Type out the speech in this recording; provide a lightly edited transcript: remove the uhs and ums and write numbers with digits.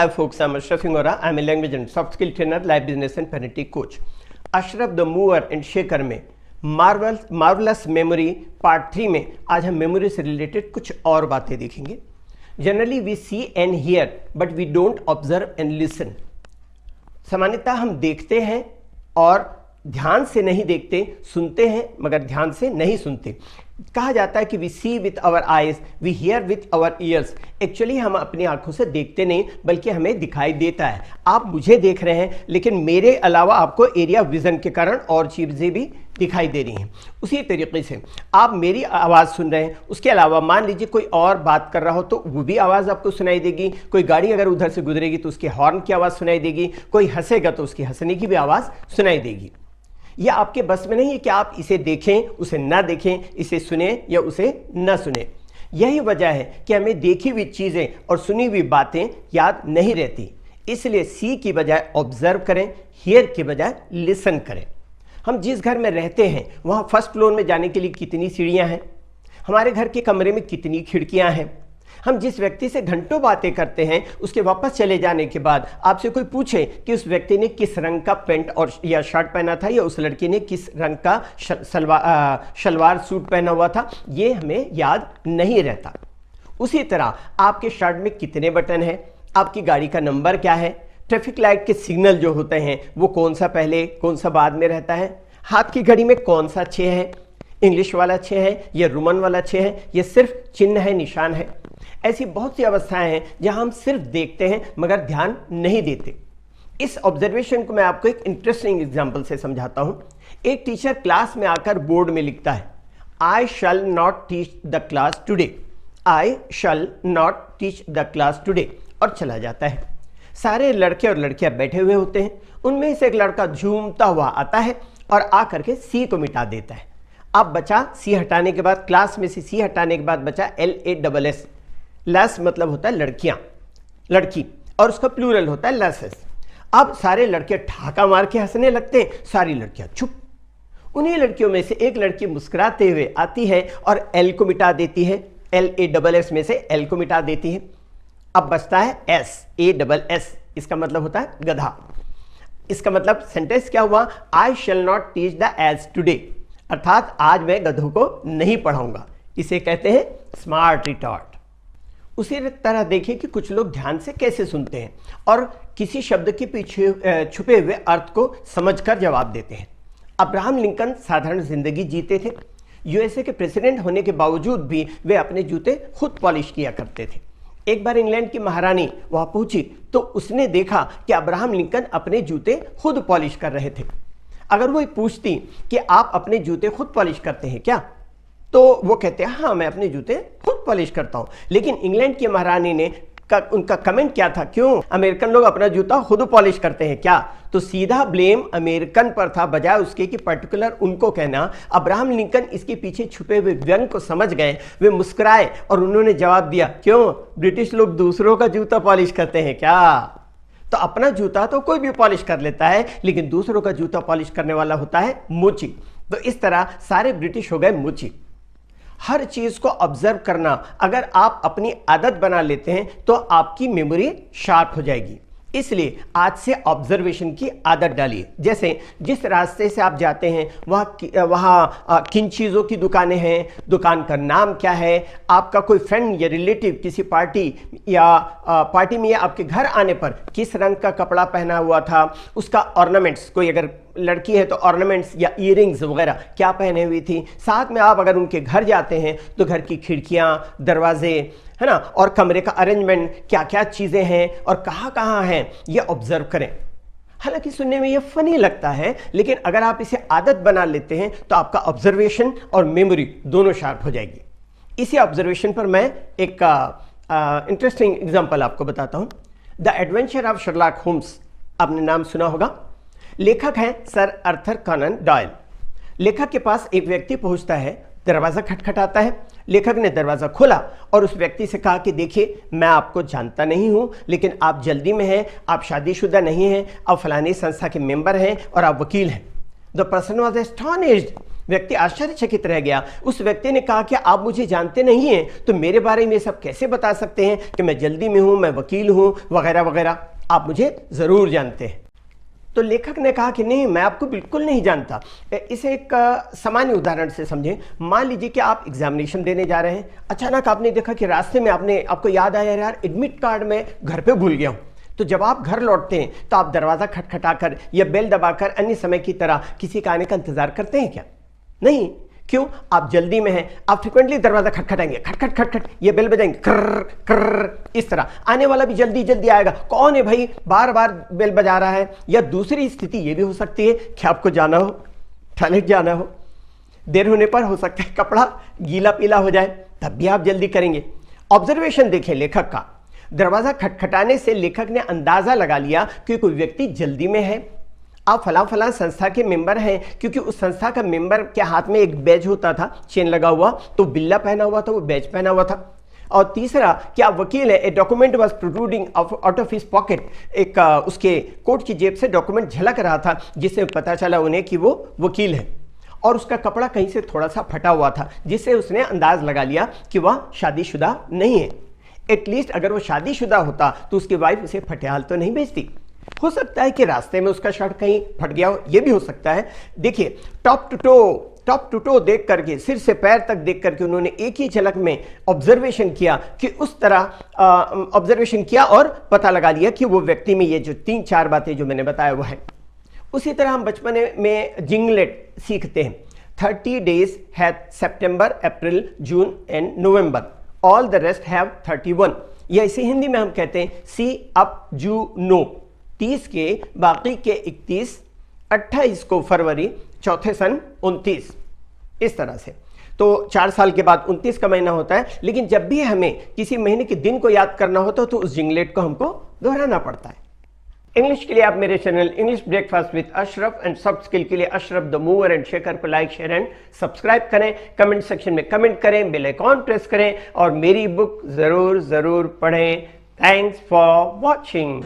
Hi folks, I'm Ashraf Ingora. I'm a language and soft skill trainer, life business and parenting coach. Ashraf the mover and shaker में marvellous memory part 3 में आज हम memory से related कुछ और बातें देखेंगे. Generally we see and hear but we don't observe and listen. सामान्यतः हम देखते हैं और ध्यान से नहीं देखते, सुनते हैं मगर ध्यान से नहीं सुनते. कहा जाता है कि we see with our eyes, we hear with our ears. Actually हम अपनी आंखों से देखते नहीं बल्कि हमें दिखाई देता है. आप मुझे देख रहे हैं लेकिन मेरे अलावा आपको एरिया विजन के कारण और चीज़ें भी दिखाई दे रही हैं. उसी तरीके से आप मेरी आवाज़ सुन रहे हैं, उसके अलावा मान लीजिए कोई और बात कर रहा हो तो वो भी आवाज़ आपको सुनाई देगी. कोई गाड़ी अगर उधर से गुजरेगी तो उसके हॉर्न की आवाज़ सुनाई देगी. कोई हंसेगा तो उसकी हंसने की भी आवाज़ सुनाई देगी. यह आपके बस में नहीं है कि आप इसे देखें, उसे ना देखें, इसे सुने या उसे न सुने. यही वजह है कि हमें देखी हुई चीज़ें और सुनी हुई बातें याद नहीं रहती. इसलिए सी की बजाय ऑब्जर्व करें, हियर की बजाय लिसन करें. हम जिस घर में रहते हैं वहाँ फर्स्ट फ्लोर में जाने के लिए कितनी सीढ़ियाँ हैं, हमारे घर के कमरे में कितनी खिड़कियाँ हैं. हम जिस व्यक्ति से घंटों बातें करते हैं उसके वापस चले जाने के बाद आपसे कोई पूछे कि उस व्यक्ति ने किस रंग का पैंट और या शर्ट पहना था या उस लड़की ने किस रंग का शलवार सूट पहना हुआ था, ये हमें याद नहीं रहता. उसी तरह आपके शर्ट में कितने बटन हैं, आपकी गाड़ी का नंबर क्या है, ट्रैफिक लाइट के सिग्नल जो होते हैं वो कौन सा पहले कौन सा बाद में रहता है, हाथ की घड़ी में कौन सा 6 है, इंग्लिश वाला 6 है या रोमन वाला 6 है, ये सिर्फ चिन्ह है, निशान है. ऐसी बहुत सी अवस्थाएं हैं जहां हम सिर्फ देखते हैं मगर ध्यान नहीं देते. इस ऑब्जर्वेशन को मैं आपको एक इंटरेस्टिंग एग्जांपल से समझाता हूं. एक टीचर क्लास में आकर बोर्ड में लिखता है, I shall not teach the class today, I shall not teach the class today, और चला जाता है. सारे लड़के और लड़कियां बैठे हुए होते हैं. उनमें से एक लड़का झूमता हुआ आता है और आकर के सी को मिटा देता है. अब बचा सी हटाने के बाद, क्लास में से सी हटाने के बाद बचा LASS. लस मतलब होता है लड़कियां, लड़की, और उसका प्लूरल होता है लसेस. अब सारे लड़के ठाका मार के हंसने लगते हैं, सारी लड़कियां चुप. उन्हीं लड़कियों में से एक लड़की मुस्कुराते हुए आती है और L को मिटा देती है, LASS में से L को मिटा देती है. अब बचता है SASS. इसका मतलब होता है गधा. इसका मतलब सेंटेंस क्या हुआ, I shall not teach the age today, अर्थात आज मैं गधों को नहीं पढ़ाऊंगा. इसे कहते हैं स्मार्ट रिटॉर्ट. उसी तरह देखिए कि कुछ लोग ध्यान से कैसे सुनते हैं और किसी शब्द के पीछे छुपे हुए अर्थ को समझकर जवाब देते हैं. अब्राहम लिंकन साधारण जिंदगी जीते थे. USA के प्रेसिडेंट होने के बावजूद भी वे अपने जूते खुद पॉलिश किया करते थे. एक बार इंग्लैंड की महारानी वहां पहुंची तो उसने देखा कि अब्राहम लिंकन अपने जूते खुद पॉलिश कर रहे थे. अगर वो पूछती कि आप अपने जूते खुद पॉलिश करते हैं क्या, तो वो कहते हैं हाँ मैं अपने जूते खुद पॉलिश करता हूं. लेकिन इंग्लैंड की महारानी ने उनका कमेंट क्या था, क्यों अमेरिकन लोग अपना जूता खुद पॉलिश करते हैं क्या? तो सीधा ब्लेम अमेरिकन पर था बजाय उसके कि पर्टिकुलर उनको कहना. अब्राहम लिंकन इसके पीछे छुपे हुए व्यंग को समझ गए. वे मुस्कुराए और उन्होंने जवाब दिया, क्यों ब्रिटिश लोग दूसरों का जूता पॉलिश करते हैं क्या? तो अपना जूता तो कोई भी पॉलिश कर लेता है लेकिन दूसरों का जूता पॉलिश करने वाला होता है मुची. तो इस तरह सारे ब्रिटिश हो गए मुची. हर चीज को ऑब्जर्व करना अगर आप अपनी आदत बना लेते हैं तो आपकी मेमोरी शार्प हो जाएगी. इसलिए आज से ऑब्जर्वेशन की आदत डालिए. जैसे जिस रास्ते से आप जाते हैं वहाँ किन चीज़ों की दुकानें हैं, दुकान का नाम क्या है, आपका कोई फ्रेंड या रिलेटिव किसी पार्टी में या आपके घर आने पर किस रंग का कपड़ा पहना हुआ था, उसका ऑर्नामेंट्स, कोई अगर लड़की है तो ऑर्नामेंट्स या ईयरिंग्स वगैरह क्या पहने हुई थी. साथ में आप अगर उनके घर जाते हैं तो घर की खिड़कियाँ, दरवाजे, है ना, और कमरे का अरेंजमेंट, क्या क्या चीज़ें हैं और कहाँ कहाँ हैं, ये ऑब्जर्व करें. हालांकि सुनने में ये फनी लगता है लेकिन अगर आप इसे आदत बना लेते हैं तो आपका ऑब्जर्वेशन और मेमोरी दोनों शार्प हो जाएगी. इसी ऑब्जर्वेशन पर मैं एक इंटरेस्टिंग एग्जांपल आपको बताता हूँ. The adventure of Sherlock Holmes, आपने नाम सुना होगा. लेखक हैं सर आर्थर कॉनन डॉयल. लेखक के पास एक व्यक्ति पहुंचता है, दरवाज़ा खटखटाता है. लेखक ने दरवाज़ा खोला और उस व्यक्ति से कहा कि देखिए मैं आपको जानता नहीं हूं लेकिन आप जल्दी में हैं, आप शादीशुदा नहीं हैं, आप फलानी संस्था के मेंबर हैं और आप वकील हैं. The person was astonished. व्यक्ति आश्चर्यचकित रह गया। उस व्यक्ति ने कहा कि आप मुझे जानते नहीं हैं, तो मेरे बारे में सब कैसे बता सकते हैं कि मैं जल्दी में हूं, मैं वकील हूं, वगैरह वगैरह, आप मुझे जरूर जानते हैं। तो लेखक ने कहा कि नहीं, मैं आपको बिल्कुल नहीं जानता। इसे एक सामान्य उदाहरण से समझें। मान लीजिए कि आप एग्जामिनेशन देने जा रहे हैं, अचानक आपने देखा कि रास्ते में आपको याद आया, यार एडमिट कार्ड मैं घर पे भूल गया हूं। तो जब आप घर लौटते हैं तो आप दरवाजा खटखटाकर या बेल दबाकर अन्य समय की तरह किसी का आने का इंतजार करते हैं क्या? नहीं। क्यों? आप जल्दी में हैं, आप फ्रिक्वेंटली दरवाजा खटखटाएंगे, खटखट खटखट, ये बेल बजाएंगे, कर्र कर्र, इस तरह। आने वाला भी जल्दी जल्दी आएगा, कौन है भाई बार बार बेल बजा रहा है। या दूसरी स्थिति ये भी हो सकती है कि आपको जाना हो, टॉयलेट जाना हो, देर होने पर हो सकता है कपड़ा गीला पीला हो जाए, तब भी आप जल्दी करेंगे। ऑब्जर्वेशन देखें लेखक का, दरवाजा खटखटाने से लेखक ने अंदाजा लगा लिया कि कोई व्यक्ति जल्दी में है। आप फला फला संस्था के मेंबर हैं, क्योंकि उस संस्था का मेंबर के हाथ में एक बैज होता था, चेन लगा हुआ, तो बिल्ला पहना हुआ था, वो बैज पहना हुआ था। और तीसरा कि आप वकील है, a document was protruding out of his pocket, एक उसके कोट की जेब से डॉक्यूमेंट झलक रहा था, जिससे पता चला उन्हें कि वो वकील है। और उसका कपड़ा कहीं से थोड़ा सा फटा हुआ था, जिससे उसने अंदाज लगा लिया कि वह शादीशुदा नहीं है। एटलीस्ट अगर वो शादीशुदा होता तो उसकी वाइफ उसे फटेहाल तो नहीं भेजती। हो सकता है कि रास्ते में उसका शर्ट कहीं फट गया हो, ये भी हो सकता है। देखिए, टॉप टू टो देख करके, सिर से पैर तक देख करके उन्होंने एक ही झलक में ऑब्जर्वेशन किया कि उस तरह ऑब्जर्वेशन किया और पता लगा लिया कि वो व्यक्ति में ये जो 3-4 बातें जो मैंने बताया वो है। उसी तरह हम बचपन में जिंगलेट सीखते हैं। 30 days have September, April, June and November. All the rest have 31. या इसे हिंदी में हम कहते हैं सी अप जू नो। 30 के बाकी के 31, 28 को फरवरी, चौथे सन 29, इस तरह से। तो 4 साल के बाद 29 का महीना होता है। लेकिन जब भी हमें किसी महीने के दिन को याद करना होता है तो उस जिंगलेट को हमको दोहराना पड़ता है। इंग्लिश के लिए आप मेरे channel English breakfast with Ashraf and soft skill के लिए Ashraf the mover and shaker को लाइक, शेयर एंड सब्सक्राइब करें। कमेंट सेक्शन में कमेंट करें, बेल आइकॉन प्रेस करें और मेरी बुक जरूर पढ़ें। Thanks for watching.